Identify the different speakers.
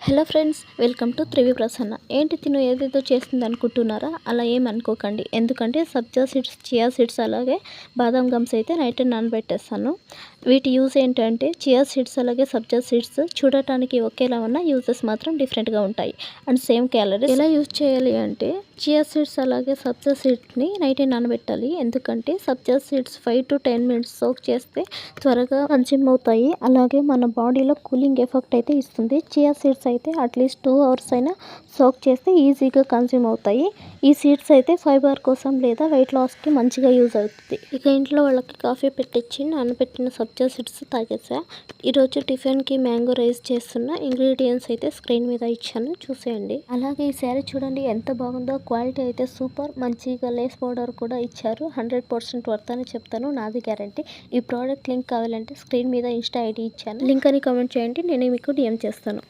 Speaker 1: Hello friends, welcome to త్రివి Prasanna. ఏంటి తిను ఏదేదో చేస్తుంది అనుకుంటున్నారా? అలా ఏం అనుకోకండి. ఎందుకంటే సబ్జా సీడ్స్, చియా సీడ్స్ అలాగే బాదం గమ్స్ అయితే నైట్ నానబెట్టేస్తాను. వీటి యూజ్ ఏంటంటే చియా సీడ్స్ అలాగే సబ్జా సీడ్స్ చూడటానికి ఒకేలా ఉన్న యూజెస్ మాత్రం డిఫరెంట్గా ఉంటాయి. And same calories. ఎలా యూజ్ చేయాలి అంటే చియా సీడ్స్ అలాగే సబ్జా సీడ్స్ని నైట్ నానబెట్టాలి. ఎందుకంటే సబ్జా సీడ్స్ 5 to 10 minutes సోక్ చేస్తే త్వరగా కన్జ్యూమ్ అవుతాయి. అలాగే మన బాడీలో కూలింగ్ ఎఫెక్ట్ అయితే ఇస్తుంది. చియా సీడ్స్ అయితే అట్లీస్ట్ 2 hours అయినా సోక్ చేస్తే ఈజీగా కన్జ్యూమ్ అవుతాయి. ఈ సీడ్స్ అయితే ఫైబర్ కోసం లేదా వెయిట్ లాస్కి మంచిగా యూజ్ అవుతుంది. ఇక ఇంట్లో వాళ్ళకి కాఫీ పెట్టించి నానబెట్టిన సబ్జా సీడ్స్ తాగేసా. ఈరోజు టిఫిన్కి మ్యాంగో రైస్ చేస్తున్న ఇంగ్రీడియంట్స్ అయితే స్క్రీన్ మీద ఇచ్చాను, చూసేయండి. అలాగే ఈ శారీ చూడండి ఎంత బాగుందో. క్వాలిటీ అయితే సూపర్. మంచిగా లేస్ పౌడర్ కూడా ఇచ్చారు. 100% వర్త్ అని చెప్తాను, నాది గ్యారంటీ. ఈ ప్రోడక్ట్ లింక్ కావాలంటే స్క్రీన్ మీద ఇన్స్టా ఐడి ఇచ్చాను, లింక్ అని కామెంట్ చేయండి, నేనే మీకు డిఎం చేస్తాను.